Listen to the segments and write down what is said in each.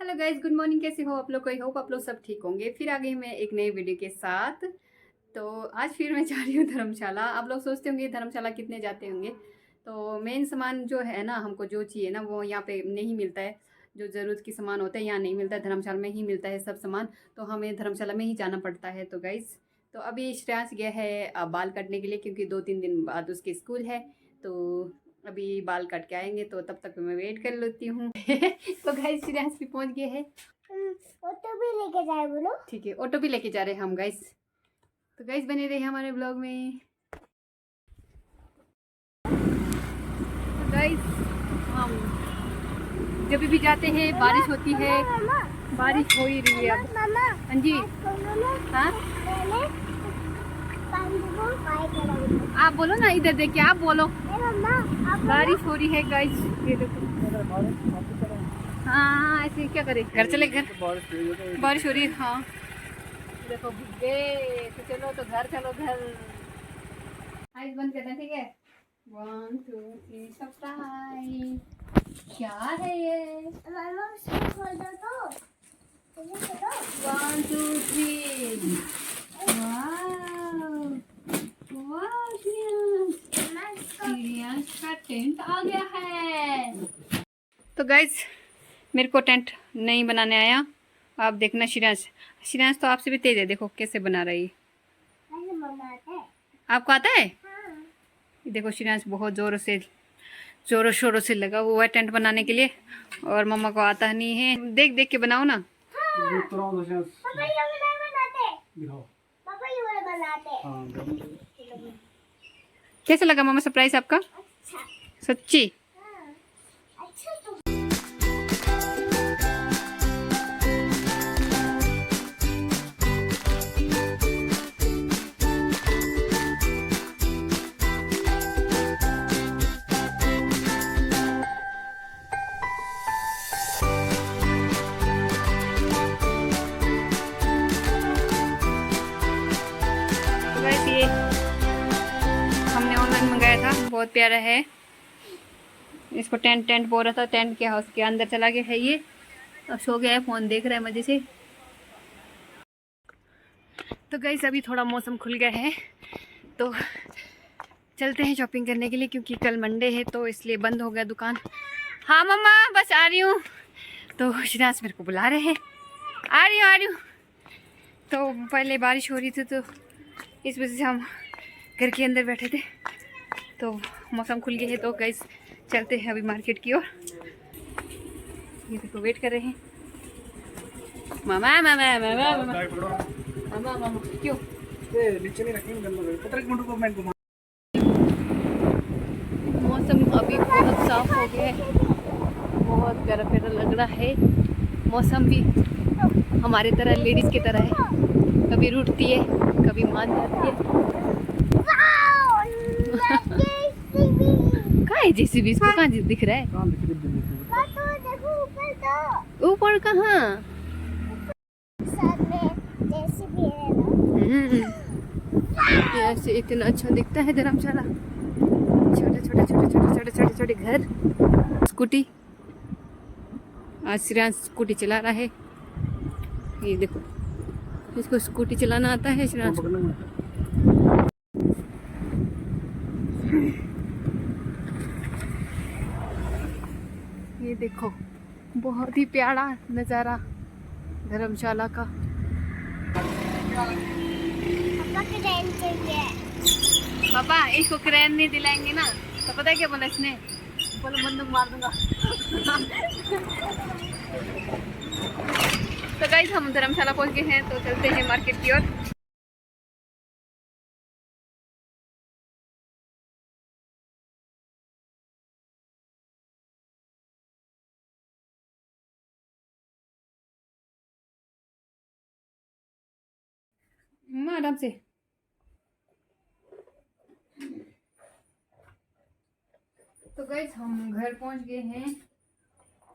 Hello guys, good morning. कैसे हो आप लोग? आई होप आप लोग सब ठीक होंगे। फिर आ गई मैं एक नई वीडियो के साथ। तो आज फिर मैं जा रही हूँ धर्मशाला। आप लोग सोचते होंगे धर्मशाला कितने जाते होंगे। तो मेन सामान जो है ना, हमको जो चाहिए ना वो यहाँ पे नहीं मिलता है। जो ज़रूरत की सामान होता है यहाँ नहीं मिलता है, धर्मशाला में ही मिलता है सब सामान। तो हमें धर्मशाला में ही जाना पड़ता है। तो गाइज, तो अभी श्रेयांश गया है बाल काटने के लिए, क्योंकि 2-3 दिन बाद उसकी स्कूल है। तो अभी बाल काट के आएंगे, तो तब तक मैं वेट कर लेती हूँ। तो गाइस, श्रेयांश भी पहुंच गए हैं। ऑटो भी लेके जाए बोलो। ठीक है, ऑटो भी लेके जा रहे हैं हम गाइस। तो गाइस, बने रहे हमारे ब्लॉग में। तो गाइस, हम जब भी जाते हैं बारिश होती है। बारिश हो ही रही है अब। हाँ जी। हाँ, आप बोलो ना, इधर देखिए, आप बोलो। बारिश हो रही है गाइस, ये देखो। हाँ, ऐसे क्या करें, घर चले। घर बारिश हो रही है। हाँ देखो, भीगे। तो चलो, तो घर चलो, घर। आइस बंद करना, ठीक है। 1 2 3 सब्सक्राइब। क्या है ये? 1 2 3। वाह वाह, श्रेयांश का टेंट आ गया है। तो गाइज, मेरे को टेंट नहीं बनाने आया। आप देखना, श्रेयांश तो आपसे भी तेज है। देखो कैसे बना रही है। आपको आता है? ये देखो, श्रेयांश बहुत जोरों शोरों से लगा हुआ है टेंट बनाने के लिए। और मम्मा को आता नहीं है। देख देख के बनाओ ना। कैसा लगा मामा सरप्राइज आपका? अच्छा। सच्ची? अच्छा। तो गाइस, ये हमने ऑनलाइन मंगाया था, बहुत प्यारा है। इसको टेंट बोल रहा था, टेंट के हाउस के अंदर चला गया है ये। अब सो गया है, फोन देख रहा है मजे से। तो गाइस, अभी थोड़ा मौसम खुल गया है, तो चलते हैं शॉपिंग करने के लिए, क्योंकि कल मंडे है तो इसलिए बंद हो गया दुकान। हाँ मम्मा, बस आ रही हूँ। तो श्रेयांश मेरे को बुला रहे हैं। आ रही हूँ। तो पहले बारिश हो रही थी, तो इस वजह से हम घर के अंदर बैठे थे। तो मौसम खुल गया है, तो गाइस चलते हैं अभी मार्केट की ओर। ये देखो, वेट कर रहे हैं। मामा मामा मामा मामा मामा मामा, क्यों? नीचे नहीं रखेंगे। मौसम अभी बहुत साफ हो गया है, बहुत प्यारा प्यारा लग रहा है। मौसम भी हमारे तरह, लेडीज की तरह है, कभी रूठती है कभी मान जाती है। कहाँ है जेसीबी? इसको कहाँ दिख रहा है? ऊपर कहाँ? ऐसे इतना अच्छा दिखता है धर्मशाला। छोटे छोटे छोटे छोटे छोटे छोटे छोटे घर। स्कूटी, आज श्रेयांश स्कूटी चला रहा है। ये देखो, इसको स्कूटी चलाना आता है श्रेयांश। ये देखो, बहुत ही प्यारा नज़ारा धर्मशाला का। पापा, इसको क्रेन नहीं दिलाएंगे ना, तो पता है क्या बोला इसने? बोलो बंदूक मार दूंगा। तो गाइस, हम धर्मशाला पहुंच गए हैं, तो चलते हैं मार्केट की ओर। आराम से। तो गाइस, हम घर पहुंच गए हैं,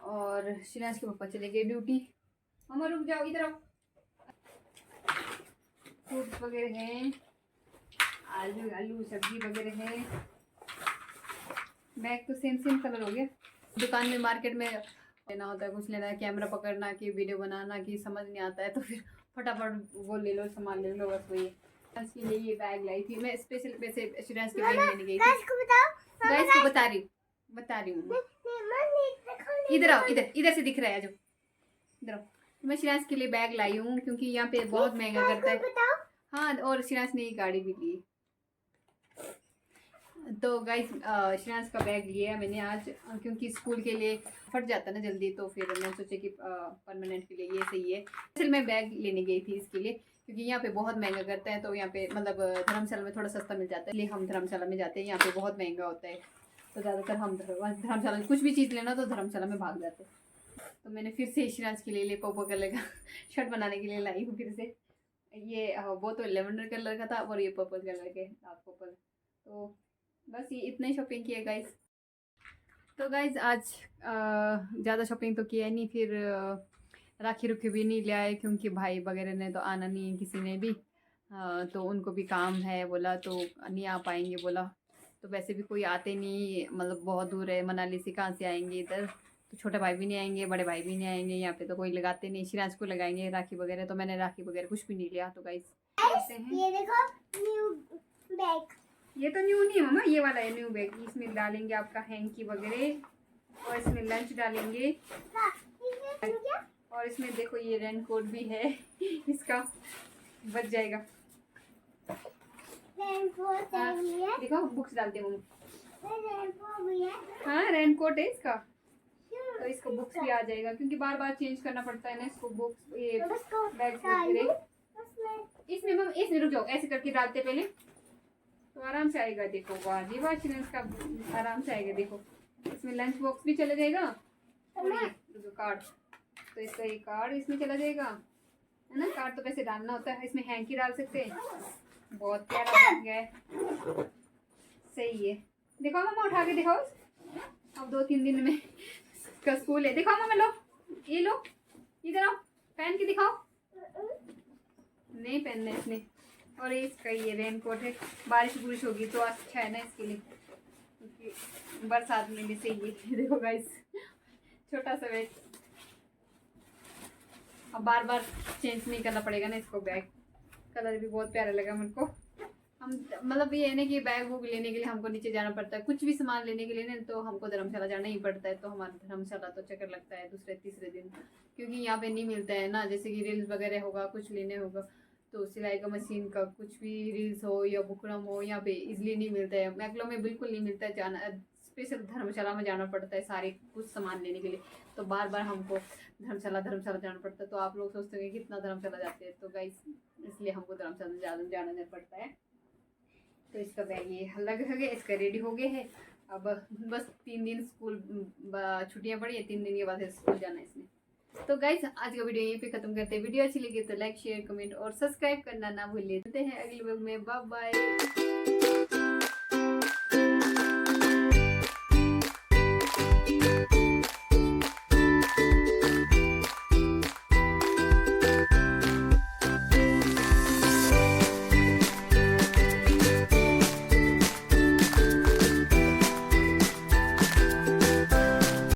और श्रेयांश के पापा चले गए ड्यूटी। मम्मा रुक जाओ, इधर आओ। फ्रूट्स वगैरह हैं, आलू आलू सब्जी वगैरह है। बैग तो सेम कलर हो गया। दुकान में, मार्केट में लेना होता है, कुछ लेना है, कैमरा पकड़ना कि वीडियो बनाना कि समझ नहीं आता है, तो फिर फटाफट वो ले लो, सामान ले लो, बस वही। इसके लिए ये बैग लाई थी मैं, स्पेशल पैसे श्रेयांश के बैग लेने गई थी। गाइस को बता रही हूँ। इधर आओ, इधर से दिख रहा है, जो इधर आओ। मैं श्रेयांश के लिए बैग लाई हूँ क्योंकि यहाँ पे बहुत महंगा करता है। हाँ, और श्रेयांश ने गाड़ी भी ली। तो गाइस श्रेयांश का बैग लिया मैंने आज, क्योंकि स्कूल के लिए फट जाता है ना जल्दी, तो फिर मैं सोचे कि परमानेंट के लिए ये सही है। असल मैं बैग लेने गई थी इसके लिए, क्योंकि यहाँ पे बहुत महंगा करता है, तो यहाँ पे मतलब धर्मशाला में थोड़ा सस्ता मिल जाता है, इसलिए हम धर्मशाला में जाते हैं। यहाँ पे बहुत महंगा होता है, तो ज़्यादातर हम धर्मशाला में कुछ भी चीज़ लेना तो धर्मशाला में भाग जाते हैं। तो मैंने फिर से श्रेयांश के लिए पर्पल कलर का शर्ट बनाने के लिए लाई हूँ फिर से। ये वो तो लेवेंडर कलर का था और ये पर्पल कलर के डार्क पर्पल। तो बस ये इतना ही शॉपिंग किया गाइस। तो गाइस आज ज़्यादा शॉपिंग तो किया नहीं, फिर राखी रुखी भी नहीं ले आए क्योंकि भाई वगैरह ने तो आना नहीं है, किसी ने भी तो उनको भी काम है बोला, तो नहीं आ पाएंगे बोला। तो वैसे भी कोई आते नहीं, मतलब बहुत दूर है, मनाली से कहाँ से आएंगे इधर, तो छोटे भाई भी नहीं आएंगे, बड़े भाई भी नहीं आएंगे, यहाँ पे तो कोई लगाते नहीं। श्रेयांश को लगाएंगे राखी वगैरह, तो मैंने राखी वगैरह कुछ भी नहीं लिया। तो गाइस ये देखो न्यू बैग, ये तो न्यू नहीं है मम्मा, ये वाला है न्यू बैग। इसमें डालेंगे आपका हैंकी वगैरह, और इसमें लंच डालेंगे, और इसमें देखो ये रेन कोट भी है इसका बच जाएगा। देखो बुक्स डालते हैं मम्मा। हाँ रेन कोट है इसका, तो इसको बुक्स भी आ जाएगा, क्योंकि बार बार चेंज करना पड़ता है ना इसको, बुक्स ये बैग वगैरह। इसमें मम्मा इसमें रुक जाओ, ऐसे करके डालते पहले तो आराम से आएगा। देखो वाह जी वाह, इसका आराम से आएगा। देखो इसमें लंच बॉक्स भी चला जाएगा, और ये कार्ड, तो इसका ये कार्ड इसमें चला जाएगा, है ना। कार्ड तो वैसे डालना होता है, इसमें हैंकी डाल सकते हैं। बहुत प्यारा बन गया है, सही है। देखो मम्मा उठा के दिखाओ, अब 2-3 दिन में का स्कूल है। दिखाओ मम्मा, लो ये लो, इधर आओ, पहन के दिखाओ। नहीं पहनना इसने। और इसका ये रेन कोट है, बारिश बुरिश होगी तो अच्छा है ना इसके लिए, क्योंकि बरसात में भी सही है। देखो गाइस छोटा सा बैग, अब बार बार चेंज नहीं करना पड़ेगा ना इसको। बैग कलर भी बहुत प्यारा लगा मेरे को। हम मतलब ये है ना कि बैग वूग लेने के लिए हमको नीचे जाना पड़ता है, कुछ भी सामान लेने के लिए ना, तो हमको धर्मशाला जाना ही पड़ता है। तो हमारा धर्मशाला तो चक्कर लगता है दूसरे तीसरे दिन, क्योंकि यहाँ पे नहीं मिलता है ना। जैसे कि रील्स वगैरह होगा, कुछ लेने होगा, तो सिलाई का मशीन का कुछ भी रील्स हो या बुकरम हो, यहाँ पे इजीली नहीं मिलता है। मैक्लो में बिल्कुल नहीं मिलता है, जाना स्पेशल धर्मशाला में जाना पड़ता है सारे कुछ सामान लेने के लिए। तो बार बार हमको धर्मशाला जाना पड़ता है। तो आप लोग सोचते हैं कितना धर्मशाला जाते हैं, तो गाइस इसलिए हमको धर्मशाला जाना पड़ता है। तो इसका बैग ये लग गया, इसका रेडी हो गया है। अब बस 3 दिन स्कूल छुट्टियाँ पड़ी है, 3 दिन के बाद स्कूल जाना है इसमें। तो गाइस आज का वीडियो यहीं पे खत्म करते हैं। वीडियो अच्छी लगी तो लाइक शेयर कमेंट और सब्सक्राइब करना ना भूलिए। मिलते हैं अगले व्लॉग में, बाय बाय।